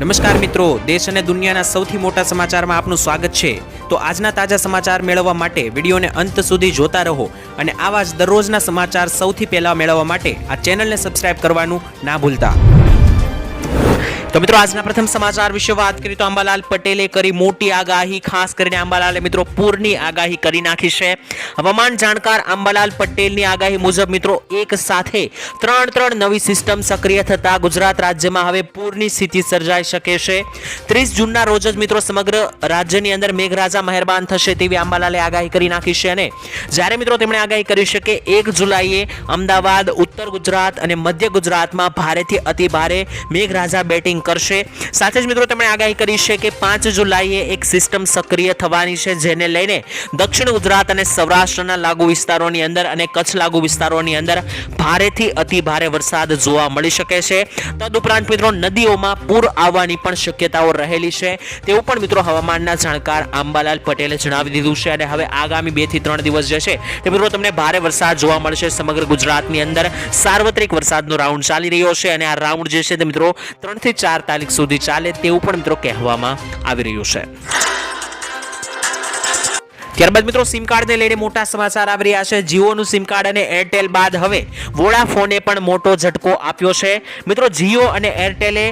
નમસ્કાર મિત્રો, દેશ અને દુનિયાના સૌથી મોટા સમાચારમાં આપનું સ્વાગત છે। તો આજના તાજા સમાચાર મેળવવા માટે વિડીયોને અંત સુધી જોતા રહો અને આવા જ દરરોજના સમાચાર સૌથી પહેલા મેળવવા માટે આ ચેનલને સબસ્ક્રાઇબ કરવાનું ના ભૂલતા। તો મિત્રો આજના પ્રથમ સમાચાર વિશે વાત કરીએ તો અંબાલાલ પટેલે કરી મોટી આગાહી। ખાસ કરીને અંબાલાલે મિત્રો પૂરની આગાહી કરી નાખી છે। હવામાન જાણકાર અંબાલાલ પટેલની આગાહી મુજબ મિત્રો એક સાથે ત્રણ નવી સિસ્ટમ સક્રિય થતા ગુજરાત રાજ્યમાં હવે પૂરની સ્થિતિ સર્જાઈ શકે છે। 30 જૂનના રોજ જ મિત્રો સમગ્ર રાજ્યની અંદર મેઘરાજા મહેરબાન થશે તેવી અંબાલાલે આગાહી કરી નાખી છે। અને જ્યારે મિત્રો તેમણે આગાહી કરી છે કે 1 જુલાઈએ અમદાવાદ, ઉત્તર ગુજરાત અને મધ્ય ગુજરાતમાં ભારેથી અતિ ભારે મેઘરાજા બેટિંગ કરશે। સાથે જ મિત્રો તેમણે આગાહી કરી છે કે 5 જુલાઈએ એક સિસ્ટમ સક્રિય થવાની છે, જેને લઈને દક્ષિણ ગુજરાત અને સૌરાષ્ટ્રના લાગુ વિસ્તારોની અંદર અને કચ્છ લાગુ વિસ્તારોની અંદર ભારેથી અતિ ભારે વરસાદ જોવા મળી શકે છે। તદુપરાંત મિત્રો નદીઓમાં પૂર આવવાની પણ શક્યતાઓ રહેલી છે તેવું પણ મિત્રો હવામાનના જાણકાર અંબાલાલ પટેલે જણાવી દીધું છે। અને હવે આગામી 2 થી 3 દિવસ જે છે તે મિત્રો તમને ભારે વરસાદ જોવા મળશે। સમગ્ર ગુજરાતની અંદર સાર્વત્રિક વરસાદનો રાઉન્ડ ચાલી રહ્યો છે અને આ રાઉન્ડ જે છે તે મિત્રો 3 થી 4 તારીખ સુધી ચાલે તેવું પણ મિત્રો કહેવામાં આવી રહ્યું છે। ત્યારબાદ મિત્રો સિમ કાર્ડને લઈને મોટા સમાચાર આવી રહ્યા છે। જીઓનું સિમ કાર્ડ અને એરટેલ બાદ હવે વોડાફોને પણ મોટો ઝટકો આપ્યો છે। મિત્રો જીઓ અને એરટેલે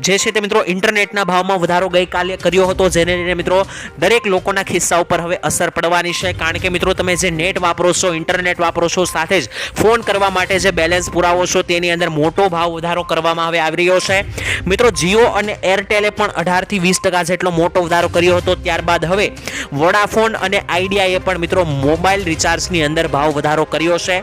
જે છે તે મિત્રો ઇન્ટરનેટના ભાવમાં વધારો ગઈકાલે કર્યો હતો, જેને લઈને મિત્રો દરેક લોકોના ખિસ્સા ઉપર હવે અસર પડવાની છે। કારણ કે મિત્રો તમે જે નેટ વાપરો છો, ઇન્ટરનેટ વાપરો છો, સાથે જ ફોન કરવા માટે જે બેલેન્સ પુરાવો છો તેની અંદર મોટો ભાવ વધારો કરવામાં હવે આવી રહ્યો છે। મિત્રો જીઓ અને એરટેલે પણ 18 થી 20% જેટલો મોટો વધારો કર્યો હતો। ત્યારબાદ હવે વોડાફોન અને આઈડિયાએ પણ મિત્રો મોબાઈલ રિચાર્જની અંદર ભાવ વધારો કર્યો છે।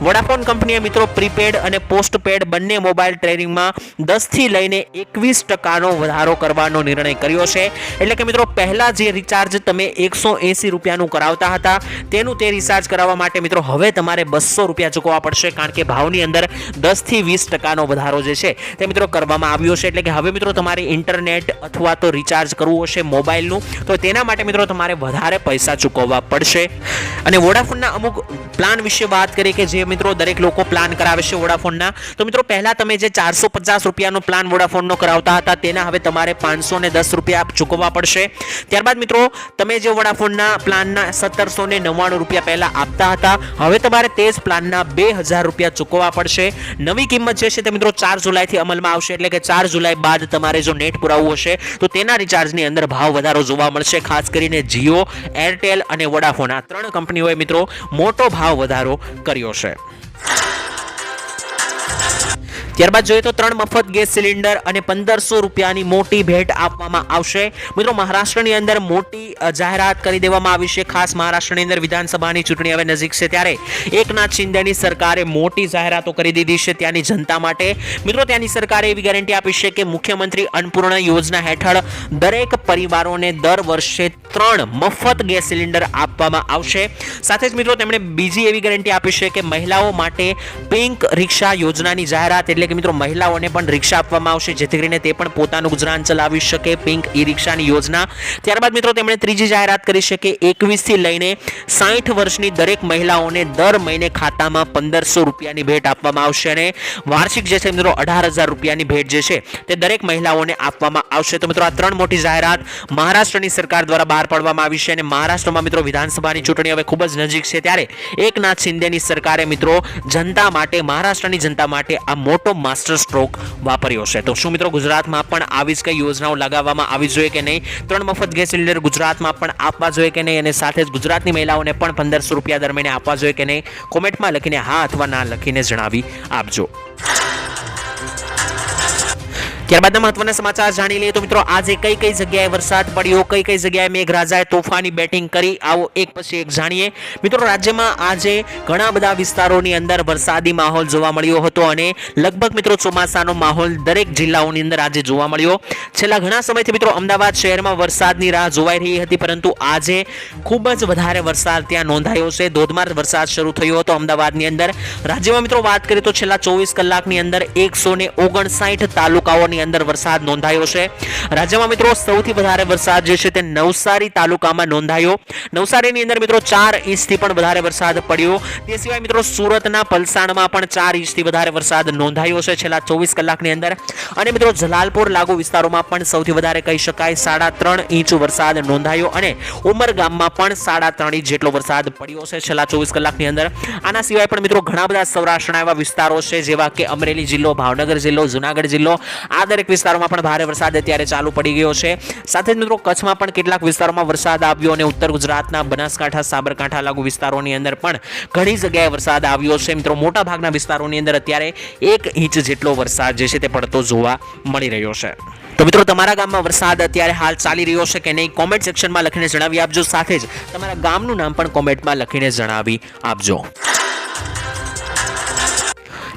વોડાફોન કંપનીએ મિત્રો પ્રીપેડ અને પોસ્ટપેડ બંને મોબાઈલ ટ્રેડિંગમાં 10 થી લઈને 21% વધારો કરવાનો નિર્ણય કર્યો છે। એટલે કે મિત્રો પહેલા જે રિચાર્જ તમે 180 રૂપિયાનું કરાવતા હતા તેનું તે રિચાર્જ કરાવવા માટે મિત્રો હવે તમારે 200 રૂપિયા ચૂકવવા પડશે, કારણ કે ભાવની અંદર 10 થી 20% વધારો જે છે તે મિત્રો કરવામાં આવ્યો છે। એટલે કે હવે મિત્રો તમારે ઇન્ટરનેટ અથવા તો રિચાર્જ કરવું હશે મોબાઈલનું તો તેના માટે મિત્રો તમારે વધારે પૈસા ચૂકવવા પડશે। અને વોડાફોનના અમુક પ્લાન વિશે વાત કરીએ કે જે મિત્રો દરેક લોકો પ્લાન કરાવે છે વોડાફોનના, તો મિત્રો પહેલા તમે જે 450 રૂપિયાનો પ્લાન વોડાફોનનો કરાવતા હતા તેના હવે તમારે 510 રૂપિયા ચૂકવવા પડશે। ત્યારબાદ મિત્રો તમે જે વોડાફોનના પ્લાનના 1799 રૂપિયા પહેલા આપતા હતા હવે તમારે તે જ પ્લાનના 2000 રૂપિયા ચૂકવવા પડશે। નવી કિંમત જે છે તે મિત્રો 4 જુલાઈથી અમલમાં આવશે। એટલે કે 4 જુલાઈ બાદ તમારે જો નેટ પુરાવવું હશે તો તેના રિચાર્જની અંદર ભાવ વધારો જોવા મળશે। ખાસ કરીને જીઓ, એરટેલ અને વોડાફોન આ 3 કંપનીઓએ મિત્રો મોટો ભાવ વધારો કર્યો છે। ત્યારબાદ જોઈએ તો 3 મફત ગેસ સિલિન્ડર અને 1500 રૂપિયાની મોટી ભેટ આપવામાં આવશે। મિત્રો મહારાષ્ટ્રની અંદર મોટી જાહેરાત કરી દેવામાં આવી છે। ખાસ મહારાષ્ટ્રની અંદર વિધાનસભાની ચૂંટણી હવે નજીક છે ત્યારે એકનાથ શિંદેની સરકારે મોટી જાહેરાતો કરી દીધી છે ત્યાંની જનતા માટે। મિત્રો ત્યાંની સરકારે એવી ગેરંટી આપી છે કે મુખ્યમંત્રી અન્નપૂર્ણા યોજના હેઠળ દરેક પરિવારોને દર વર્ષે 3 મફત ગેસ સિલિન્ડર આપવામાં આવશે। સાથે જ મિત્રો તેમણે બીજી એવી ગેરંટી આપી છે કે મહિલાઓ માટે પિંક રિક્ષા યોજનાની જાહેરાત, એટલે કે મિત્રો મહિલાઓને પણ રિક્ષા આપવામાં આવશે જેથી કરીને તે પણ પોતાનું ગુજરાન ચલાવી શકે, પિંક ઈ રિક્ષાની યોજના। ત્યારબાદ મિત્રો તેમણે ત્રીજી જાહેરાત કરી છે કે 21 થી લઈને 60 વર્ષની દરેક મહિલાઓને દર મહિને ખાતામાં 1500 રૂપિયાની ભેટ આપવામાં આવશે અને વાર્ષિક જે છે મિત્રો 18000 રૂપિયાની ભેટ જે છે તે દરેક મહિલાઓને આપવામાં આવશે। તો મિત્રો આ 3 મોટી જાહેરાત મહારાષ્ટ્રની સરકાર દ્વારા બહાર પાડવામાં આવી છે અને મહારાષ્ટ્રમાં મિત્રો વિધાનસભાની ચૂંટણી હવે ખૂબ જ નજીક છે ત્યારે એકનાથ શિંદેની સરકારે મિત્રો જનતા માટે, મહારાષ્ટ્રની જનતા માટે આ મોટો માસ્ટર સ્ટ્રોક વાપર્યો છે। તો શું મિત્રો ગુજરાતમાં પણ આવી જ કઈ યોજનાઓ લગાવવામાં આવી જોઈએ કે નહીં? 3 મફત ગેસ સિલિન્ડર ગુજરાતમાં પણ આપવા જોઈએ કે નહીં? અને સાથે જ ગુજરાતની મહિલાઓને પણ 1500 રૂપિયા દર મહિને આપવા જોઈએ કે નહીં? કોમેન્ટમાં લખીને હા અથવા ના લખીને જણાવી આપજો। ત્યારબાદના મહત્વના સમાચાર જાણી લઈએ તો મિત્રો આજે કઈ કઈ જગ્યાએ વરસાદ પડ્યો, કઈ કઈ જગ્યાએ મેઘરાજાએ તોફાની બેટિંગ કરી, આવો એક પછી એક જાણીએ। મિત્રો રાજ્યમાં આજે ઘણા બધા વિસ્તારોની અંદર વરસાદી માહોલ જોવા મળ્યો હતો અને લગભગ મિત્રો ચોમાસાનો માહોલ દરેક જિલ્લાઓની અંદર આજે જોવા મળ્યો। છેલ્લા ઘણા સમયથી મિત્રો અમદાવાદ શહેરમાં વરસાદની રાહ જોવાઈ રહી હતી, પરંતુ આજે ખૂબ જ વધારે વરસાદ ત્યાં નોંધાયો છે। ધોધમાર વરસાદ શરૂ થયો હતો અમદાવાદની અંદર। રાજ્યમાં મિત્રો વાત કરીએ તો છેલ્લા 24 કલાકની અંદર 159 તાલુકાઓની કલાકની અંદર વરસાદ નોંધાયો છે. રાજ્યમાં મિત્રો સૌથી વધારે વરસાદ જે છે તે નવસારી તાલુકામાં નોંધાયો. નવસારીની અંદર મિત્રો 4 ઇંચથી પણ વધારે વરસાદ પડ્યો. તે સિવાય મિત્રો સુરતના પલસાણમાં પણ 4 ઇંચથી વધારે વરસાદ નોંધાયો છે છેલ્લા 24 કલાકની અંદર. અને મિત્રો જલાલપુર લાગુ વિસ્તારોમાં પણ સૌથી વધારે કહી શકાય 3.5 ઇંચ વરસાદ નોંધાયો અને ઉમરગામમાં પણ 3.5 ઇંચ જેટલો વરસાદ પડ્યો છે છેલ્લા 24 કલાકની અંદર. આના સિવાય પણ મિત્રો ઘણા બધા સૌરાષ્ટ્રના એવા વિસ્તારો છે જેવા કે અમરેલી જિલ્લો, ભાવનગર જિલ્લો, જુનાગઢ જિલ્લો, આ દરેક વિસ્તારોમાં પણ ભારે વરસાદ અત્યારે ચાલુ પડી ગયો છે. સાથે જ મિત્રો કચ્છમાં પણ કેટલાક વિસ્તારોમાં વરસાદ આવ્યો અને ઉત્તર ગુજરાતના બનાસકાંઠા, સાબરકાંઠા લાગુ વિસ્તારોની અંદર પણ ઘણી જગ્યાએ વરસાદ આવ્યો છે. મિત્રો મોટા ભાગના વિસ્તારોની અંદર અત્યારે 1 ઇંચ જેટલો વરસાદ જે છે તે પડતો જોવા મળી રહ્યો છે. તો મિત્રો તમારા ગામમાં વરસાદ અત્યારે હાલ ચાલી રહ્યો છે કે નહીં કોમેન્ટ સેક્શનમાં લખીને જણાવી આપજો. સાથે જ તમારા ગામનું નામ પણ કોમેન્ટમાં લખીને જણાવી આપજો.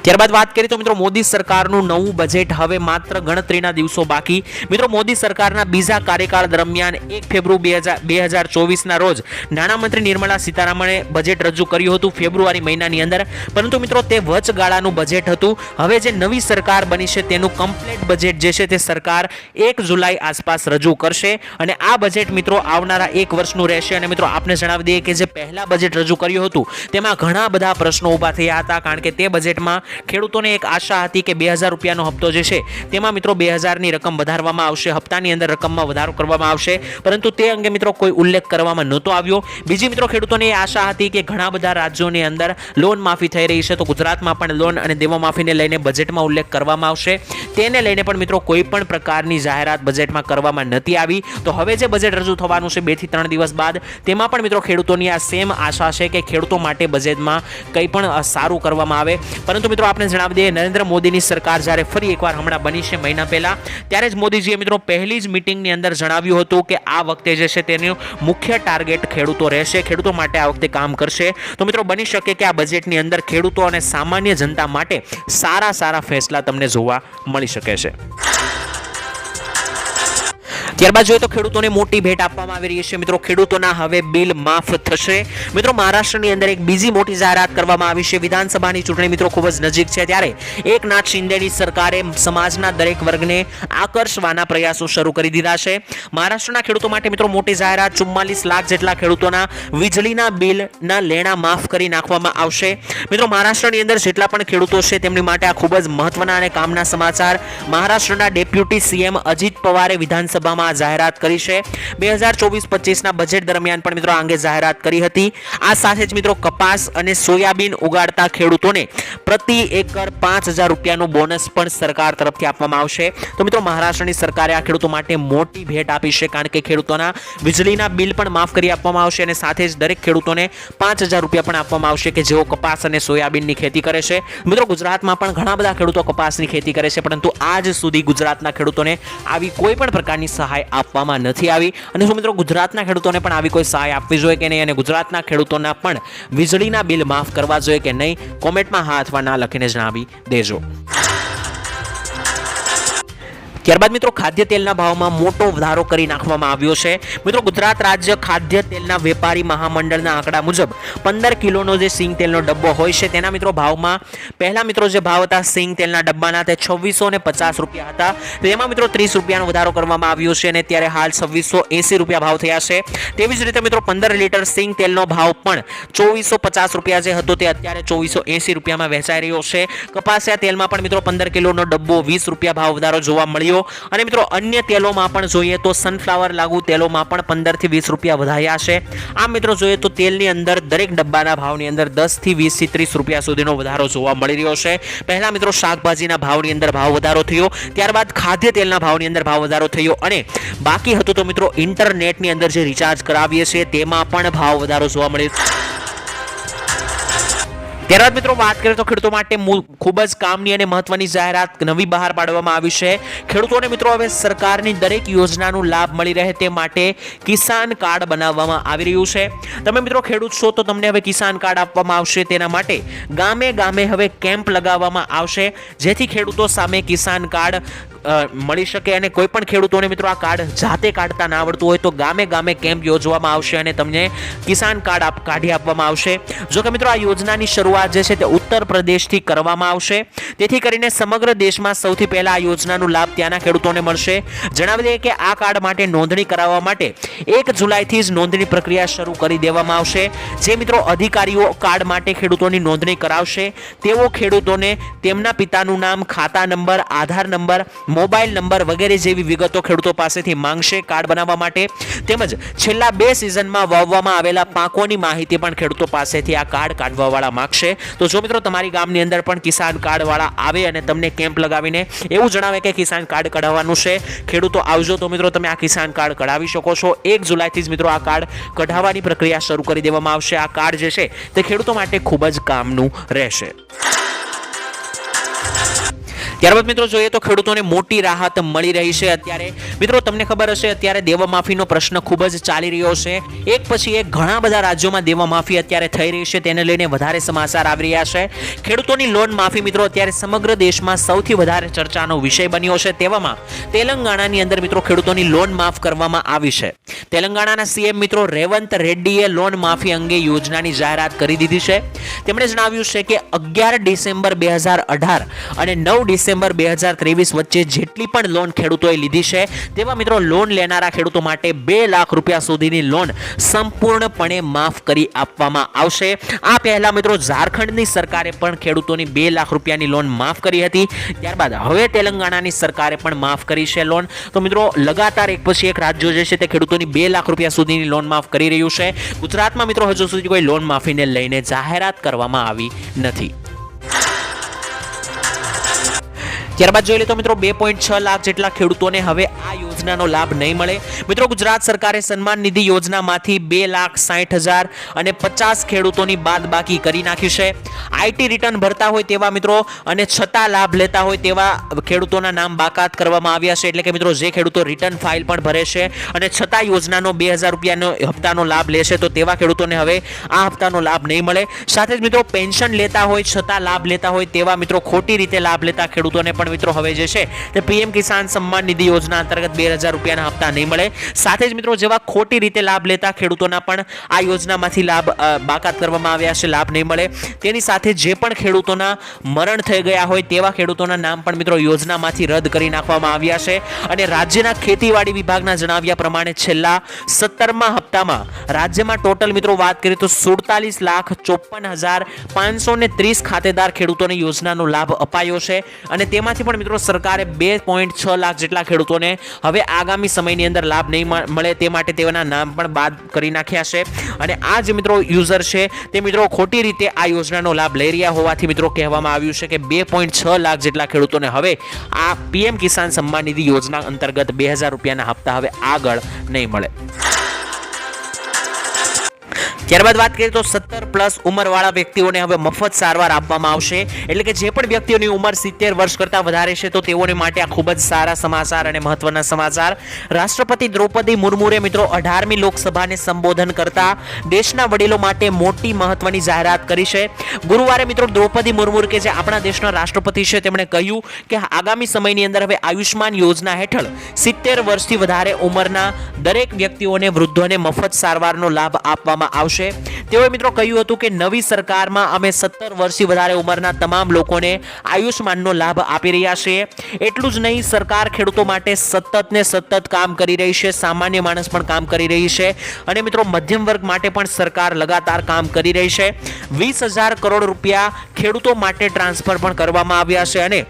ત્યારબાદ વાત કરીએ તો મિત્રો મોદી સરકારનું નવું બજેટ હવે માત્ર ગણતરીના દિવસો બાકી. મિત્રો મોદી સરકારના બીજા કાર્યકાળ દરમિયાન 1 ફેબ્રુઆરી 2024ના રોજ નાણામંત્રી નિર્મલા સીતારામણે બજેટ રજૂ કર્યું હતું ફેબ્રુઆરી મહિનાની અંદર. પરંતુ મિત્રો તે વચગાળાનું બજેટ હતું. હવે જે નવી સરકાર બની છે તેનું કમ્પ્લીટ બજેટ જે છે તે સરકાર 1 જુલાઈ આસપાસ રજૂ કરશે અને આ બજેટ મિત્રો આવનારા 1 વર્ષનું રહેશે. અને મિત્રો આપને જણાવી દઈએ કે જે પહેલા બજેટ રજૂ કર્યું હતું તેમાં ઘણા બધા પ્રશ્નો ઊભા થયા હતા, કારણ કે તે બજેટમાં ખેડૂતોને એક આશા હતી કે 2000 રૂપિયાનો હપ્તો જે છે તેમાં મિત્રો 2000ની રકમ વધારવામાં આવશે, હપ્તાની અંદર રકમમાં વધારો કરવામાં આવશે, પરંતુ તે અંગે મિત્રો કોઈ ઉલ્લેખ કરવામાં નહોતો આવ્યો. બીજી મિત્રો ખેડૂતોને એ આશા હતી કે ઘણા બધા રાજ્યોની અંદર લોન માફી થઈ રહી છે, તો ગુજરાતમાં પણ લોન અને દેવા માફીને લઈને બજેટમાં ઉલ્લેખ કરવામાં આવશે. તેને લઈને પણ મિત્રો કોઈ પણ પ્રકારની જાહેરાત બજેટમાં કરવામાં નથી આવી. તો હવે જે બજેટ રજૂ થવાનું છે 2 થી 3 દિવસ બાદ, તેમાં પણ મિત્રો ખેડૂતોની આ સેમ આશા છે કે ખેડૂતો માટે બજેટમાં કંઈ પણ સારું કરવામાં આવે. પરંતુ મિત્રો આપણે જણાવી દઈએ નરેન્દ્ર મોદીની સરકાર જ્યારે ફરી એકવાર હમણાં બની છે મહિના પહેલા, ત્યારે જ મોદીજીએ મિત્રો પહેલી જ મીટિંગની અંદર જણાવ્યું હતું કે આ વખતે જે છે તેનું મુખ્ય ટાર્ગેટ ખેડૂતો રહેશે, ખેડૂતો માટે આ વખતે કામ કરશે. તો મિત્રો બની શકે કે આ બજેટની અંદર ખેડૂતો અને સામાન્ય જનતા માટે સારા ફેસલા તમને જોવા મળી શકે છે. ત્યારબાદ જોઈએ તો ખેડૂતોને મોટી ભેટ આપવામાં આવી રહી છે. મિત્રો ખેડૂતોના હવે બિલ માફ થશે. મિત્રો મહારાષ્ટ્રની અંદર એક બીજી મોટી જાહેરાત કરવામાં આવી છે. વિધાનસભાની ચૂંટણી મિત્રો ખૂબ જ નજીક છે, ત્યારે એકનાથ શિંદેની સરકારે સમાજના દરેક વર્ગને આકર્ષવાના પ્રયાસો શરૂ કરી દીધા છે. મહારાષ્ટ્રના ખેડૂતો માટે મિત્રો મોટી જાહેરાત. 44 લાખ જેટલા ખેડૂતોના વીજળીના બિલના લેણા માફ કરી નાખવામાં આવશે. મિત્રો મહારાષ્ટ્રની અંદર જેટલા પણ ખેડૂતો છે તેમની માટે આ ખૂબ જ મહત્વના અને કામના સમાચાર. મહારાષ્ટ્રના ડેપ્યુટી સીએમ અજીત પવારે વિધાનસભામાં જાહેરાત કરી છે. 2024-25ના બજેટ દરમિયાન પણ મિત્રો આ અંગે જાહેરાત કરી હતી. આ સાથે જ મિત્રો કપાસ અને સોયાબીન ઉગાડતા ખેડૂતોને પ્રતિ એકર 5000 રૂપિયાનું બોનસ પણ સરકાર તરફથી આપવામાં આવશે. તો મિત્રો મહારાષ્ટ્રની સરકારે આ ખેડૂતો માટે મોટી ભેટ આપી છે, કારણ કે ખેડૂતોના વીજળીના બિલ પણ માફ કરી આપવામાં આવશે અને સાથે જ દરેક ખેડૂતોને 5000 રૂપિયા પણ આપવામાં આવશે કે જેઓ કપાસ અને સોયાબીનની ખેતી કરે છે. મિત્રો ગુજરાતમાં પણ ઘણા બધા ખેડૂતો કપાસની ખેતી કરે છે, પરંતુ આજ સુધી ગુજરાતના ખેડૂતોને આવી કોઈ પણ પ્રકારની સહાય આપવામાં નથી આવી. અને શું મિત્રો ગુજરાતના ખેડૂતોને પણ આવી કોઈ સહાય આપવી જોઈએ કે નહીં, અને ગુજરાતના ખેડૂતોના પણ વીજળીના બિલ માફ કરવા જોઈએ કે નહીં, કોમેન્ટમાં હા અથવા ના લખીને જણાવી દેજો. ત્યારબાદ મિત્રો ખાદ્ય તેલના ભાવમાં મોટો વધારો કરી નાખવામાં આવ્યો છે. મિત્રો ગુજરાત રાજ્ય ખાદ્ય તેલના વેપારી મહામંડળના આંકડા મુજબ 15 કિલોનો જે સિંગ તેલનો ડબ્બો હોય છે તેના મિત્રો ભાવમાં પહેલા મિત્રો જે ભાવ હતા સિંગ તેલના ડબ્બાના તે 2650 રૂપિયા હતા. તેમાં મિત્રો 30 રૂપિયાનો વધારો કરવામાં આવ્યો છે અને ત્યારે હાલ 2680 રૂપિયા ભાવ થયા છે. તેવી જ રીતે મિત્રો 15 લીટર સિંગ તેલનો ભાવ પણ 2450 રૂપિયા જે હતો તે અત્યારે 2480 રૂપિયામાં વેચાઈ રહ્યો છે. કપાસિયા તેલમાં પણ મિત્રો 15 કિલોનો ડબ્બો 20 રૂપિયા ભાવ વધારો જોવા મળ્યો. અને મિત્રો અન્ય તેલોમાં પણ જોઈએ તો સનફ્લાવર લાગુ તેલોમાં પણ 15 થી 20 રૂપિયા વધાર્યા છે. આ મિત્રો જોઈએ તો તેલની અંદર દરેક ડબ્બાના ભાવની અંદર 10 થી 20 થી 30 રૂપિયા સુધીનો વધારો જોવા મળી રહ્યો છે. પહેલા મિત્રો શાકભાજીના ભાવની અંદર ભાવ વધારો થયો, ત્યારબાદ ખાદ્ય તેલના ભાવની અંદર ભાવ વધારો થયો અને બાકી હતું તો મિત્રો ઇન્ટરનેટની અંદર જે રિચાર્જ કરાવીએ છીએ તેમાં પણ ભાવ વધારો જોવા મળ્યો. ત્યારબાદ મિત્રો વાત કરીએ તો ખેડૂતો માટે ખૂબ જ કામની અને મહત્વની જાહેરાત નવી બહાર પાડવામાં આવી છે. ખેડૂતોને મિત્રો હવે સરકારની દરેક યોજનાનો લાભ મળી રહે તે માટે કિસાન કાર્ડ બનાવવામાં આવી રહ્યું છે. તમે મિત્રો ખેડૂત છો તો તમને હવે કિસાન કાર્ડ આપવામાં આવશે. તેના માટે ગામે ગામે હવે કેમ્પ લગાવવામાં આવશે, જેથી ખેડૂતો સામે કિસાન કાર્ડ મળી શકે અને કોઈ પણ ખેડૂતોને મિત્રો આ કાર્ડ જાતે કાઢતા ના આવડતું હોય તો ગામે ગામે કેમ્પ યોજવામાં આવશે અને તમને કિસાન કાર્ડ કાઢી આપવામાં આવશે. જો કે મિત્રો આ યોજનાની શરૂઆત જે છે તે ઉત્તર પ્રદેશથી કરવામાં આવશે. તેથી કરીને સમગ્ર દેશમાં સૌથી પહેલા આ યોજનાનો લાભ ત્યાંના ખેડૂતોને મળશે. જણાવી દઈએ કે આ કાર્ડ માટે નોંધણી કરાવવા માટે 1 જુલાઈથી જ નોંધણી પ્રક્રિયા શરૂ કરી દેવામાં આવશે. જે મિત્રો અધિકારીઓ કાર્ડ માટે ખેડૂતોની નોંધણી કરાવશે તેઓ ખેડૂતોને તેમના પિતાનું નામ, ખાતા નંબર, આધાર નંબર, મોબાઈલ નંબર વગેરે જેવી વિગતો ખેડૂતો પાસેથી માંગશે કાર્ડ બનાવવા માટે. તેમજ છેલ્લા 2 સિઝનમાં વાવવામાં આવેલા પાકોની માહિતી પણ ખેડૂતો પાસેથી આ કાર્ડ કાઢવાવાળા માંગશે. તો જો મિત્રો તમારી ગામની અંદર પણ કિસાન કાર્ડ વાળા આવે અને તમને કેમ્પ લગાવીને એવું જણાવે કે કિસાન કાર્ડ કઢાવવાનું છે, ખેડૂતો આવજો, તો મિત્રો તમે આ કિસાન કાર્ડ કઢાવી શકો છો. 1 જુલાઈથી જ મિત્રો આ કાર્ડ કઢાવવાની પ્રક્રિયા શરૂ કરી દેવામાં આવશે. આ કાર્ડ જે છે તે ખેડૂતો માટે ખૂબ જ કામનું રહેશે. ત્યારબાદ મિત્રો જોઈએ તો ખેડૂતોને મોટી રાહત મળી રહી છે. અત્યારે મિત્રો તમને ખબર હશે અત્યારે દેવામાફીનો પ્રશ્ન ખૂબ જ ચાલી રહ્યો છે. એક પછી એક ઘણા બધા રાજ્યોમાં દેવામાફી અત્યારે થઈ રહી છે, તેને લઈને વધારે સમાચાર આવી રહ્યા છે. ખેડૂતોની લોન માફી મિત્રો અત્યારે સમગ્ર દેશમાં સૌથી વધારે ચર્ચાનો વિષય બન્યો છે. તેવામાં તેલંગાણાની અંદર મિત્રો ખેડૂતોની લોન માફ કરવામાં આવી છે. તેલંગાણાના સીએમ મિત્રો રેવંત રેડ્ડીએ લોન માફી અંગે યોજનાની જાહેરાત કરી દીધી છે. તેમણે જણાવ્યું છે કે 11 ડિસેમ્બર 2018 અને 9 ડિસેમ્બર 2023 વચ્ચે જેટલી પણ લોન ખેડૂતોએ લીધી છે તેવા મિત્રો લોન લેનારા ખેડૂતો માટે 2 લાખ રૂપિયા સુધીની લોન સંપૂર્ણપણે માફ કરી આપવામાં આવશે. આ પહેલા મિત્રો ઝારખંડની સરકારે પણ ખેડૂતોની 2 લાખ રૂપિયાની લોન માફ કરી હતી. ત્યારબાદ હવે તેલંગાણાની સરકારે પણ માફ કરી છે લોન. તો મિત્રો લગાતાર એક પછી એક રાજ્યો જે છે તે ખેડૂતોની 2 લાખ રૂપિયા સુધીની લોન માફ કરી રહ્યું છે. ગુજરાતમાં મિત્રો હજુ સુધી કોઈ લોન માફીને લઈને જાહેરાત કરવામાં આવી નથી. ત્યારબાદ જોઈ લે તો મિત્રો 2.6 લાખ જેટલા ખેડૂતોને હવે આ યોજનાનો લાભ નહીં મળે. મિત્રો ગુજરાત સરકારે સન્માન નિધિ યોજનામાંથી 2,60,000 અને 50 ખેડૂતોની બાદબાકી કરી નાખી છે. આઈટી રિટર્ન ભરતા હોય તેવા મિત્રો અને છતાં લાભ લેતા હોય તેવા ખેડૂતોના નામ બાકાત કરવામાં આવ્યા છે. એટલે કે મિત્રો જે ખેડૂતો રિટર્ન ફાઇલ પણ ભરે છે અને છતાં યોજનાનો 2,000 રૂપિયાનો હપ્તાનો લાભ લેશે તો તેવા ખેડૂતોને હવે આ હપ્તાનો લાભ નહીં મળે. સાથે જ મિત્રો પેન્શન લેતા હોય છતાં લાભ લેતા હોય તેવા મિત્રો ખોટી રીતે લાભ લેતા ખેડૂતોને પણ મિત્રો હવે જે છે તે પીએમ કિસાન સન્માન નિધિ યોજના અંતર્ગત 2,000 રૂપિયાના હપ્તા નહીં મળે. સાથે જ મિત્રો જેવા ખોટી રીતે લાભ લેતા ખેડૂતોના પણ આ યોજનામાંથી લાભ બાકાત કરવામાં આવ્યા છે, લાભ નહીં મળે. તેની સાથે જે પણ ખેડૂતોના મરણ થઈ ગયા હોય તેવા ખેડૂતોના નામ પણ મિત્રો યોજનામાંથી રદ કરી નાખવામાં આવ્યા છે. અને રાજ્યના ખેતીવાડી વિભાગના જણાવ્યા પ્રમાણે છેલ્લા 17મા હપ્તામાં રાજ્યમાં ટોટલ મિત્રો વાત કરીએ તો 47,54,530 ખાતેદાર ખેડૂતોને યોજનાનો લાભ અપાયો છે. અને તેમાંથી પણ મિત્રો સરકારે 2.6 લાખ જેટલા ખેડૂતોને હવે આગામી સમયની અંદર લાભ નહીં મળે તે માટે તેઓના નામ પણ બાદ કરી નાખ્યા છે. અને આ જે મિત્રો યુઝર છે તે મિત્રો ખોટી રીતે આ યોજનાનો લાભ લઈ રહ્યા હોવાથી મિત્રો કહેવામાં આવ્યું છે કે 2.6 લાખ જેટલા ખેડૂતોને હવે આ પીએમ કિસાન સન્માન નિધિ યોજના અંતર્ગત 2,000 રૂપિયાના હપ્તા હવે આગળ નહીં મળે. ત્યારબાદ વાત કરીએ તો 17+ ઉંમરવાળા વ્યક્તિઓને હવે મફત સારવાર આપવામાં આવશે. એટલે કે જે પણ વ્યક્તિઓની ઉંમર 70 વર્ષ કરતાં વધારે છે તો તેઓને માટે આ ખૂબ જ સારા સમાચાર અને મહત્વના સમાચાર. રાષ્ટ્રપતિ દ્રૌપદી મુર્મુએ મિત્રો 18મી લોકસભાને સંબોધન કરતા દેશના વડીલો માટે મોટી મહત્વની જાહેરાત કરી છે. ગુરુવારે મિત્રો દ્રૌપદી મુર્મુ કે જે આપણા દેશના રાષ્ટ્રપતિ છે તેમણે કહ્યું કે આગામી સમયની અંદર હવે આયુષ્માન યોજના હેઠળ 70 વર્ષથી વધારે ઉંમરના દરેક વ્યક્તિઓને, વૃદ્ધોને મફત સારવારનો લાભ આપવામાં આવશે. તેઓએ મિત્રો કહ્યું હતું કે નવી સરકારમાં અમે 17 વર્ષથી વધારે ઉંમરના તમામ લોકોને આયુષ્માનનો લાભ આપી રહ્યા છીએ. એટલું જ નહીં, સરકાર ખેડૂતો માટે સતત કામ કરી રહી છે. સામાન્ય માણસ પણ કામ કરી રહી છે અને મિત્રો મધ્યમ વર્ગ માટે પણ સરકાર લગાતાર કામ કરી રહી છે. 20,000 કરોડ રૂપિયા ખેડૂતો માટે ટ્રાન્સફર પણ કરવામાં આવ્યા છે અને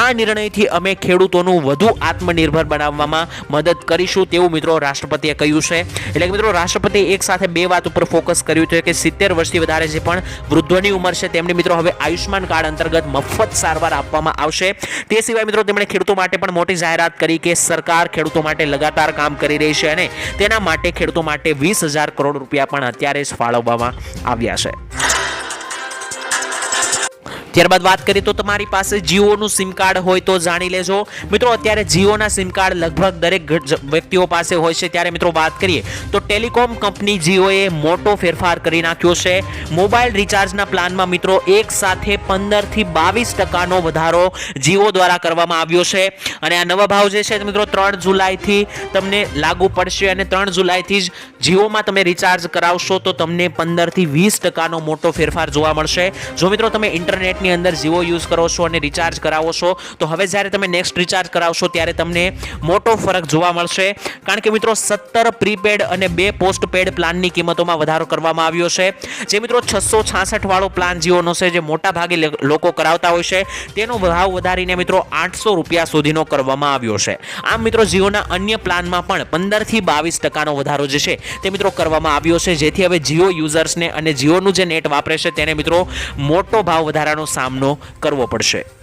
આ નિર્ણયથી અમે ખેડૂતોનું વધુ આત્મનિર્ભર બનાવવામાં મદદ કરીશું તેવું મિત્રો રાષ્ટ્રપતિએ કહ્યું છે. એટલે કે મિત્રો રાષ્ટ્રપતિએ એક સાથે બે વાત ઉપર ફોકસ કર્યું છે કે 70 વર્ષથી વધારે જે પણ વૃદ્ધોની ઉંમર છે તેમને મિત્રો હવે આયુષ્માન કાર્ડ અંતર્ગત મફત સારવાર આપવામાં આવશે. તે સિવાય મિત્રો તેમણે ખેડૂતો માટે પણ મોટી જાહેરાત કરી કે સરકાર ખેડૂતો માટે લગાતાર કામ કરી રહી છે અને તેના માટે ખેડૂતો માટે 20,000 કરોડ રૂપિયા પણ અત્યારે જ ફાળવવામાં આવ્યા છે. ત્યારબાદ વાત કરીએ તો તમારી પાસે જીઓનું સિમ કાર્ડ હોય તો જાણી લેજો મિત્રો. અત્યારે જીઓના સિમ કાર્ડ લગભગ દરેક વ્યક્તિઓ પાસે હોય છે. ત્યારે મિત્રો વાત કરીએ તો ટેલિકોમ કંપની જીઓએ મોટો ફેરફાર કરી નાખ્યો છે. મોબાઈલ રિચાર્જના પ્લાનમાં મિત્રો એક સાથે 15 થી 22% વધારો જીઓ દ્વારા કરવામાં આવ્યો છે. અને આ નવા ભાવ જે છે મિત્રો 3 જુલાઈથી તમને લાગુ પડશે અને 3 જુલાઈથી જ જીઓમાં તમે રિચાર્જ કરાવશો તો તમને 15 થી 20% મોટો ફેરફાર જોવા મળશે. જો મિત્રો તમે ઇન્ટરનેટની અંદર જીઓ યુઝ કરો છો અને રિચાર્જ કરાવો છો તો હવે જ્યારે તમે નેક્સ્ટ રિચાર્જ કરાવશો ત્યારે તમને મોટો ફરક જોવા મળશે. કારણ કે મિત્રો 17 પ્રીપેડ અને 2 પોસ્ટપેડ પ્લાનની કિંમતોમાં વધારો કરવામાં આવ્યો છે. જે મિત્રો 666 વાળો પ્લાન જીઓનો છે જે મોટા ભાગે લોકો કરાવતા હોય છે તેનો ભાવ વધારીને મિત્રો 800 રૂપિયા સુધીનો કરવામાં આવ્યો છે. આમ મિત્રો જીઓના અન્ય પ્લાનમાં પણ 15 થી 22% વધારો જે છે તે મિત્રો કરવામાં આવ્યો છે. જેથી હવે જીઓ યુઝર્સને અને જીઓનું જે નેટ વાપરે છે તેને મિત્રો મોટો ભાવ વધારાનો સામનો કરવો પડશે.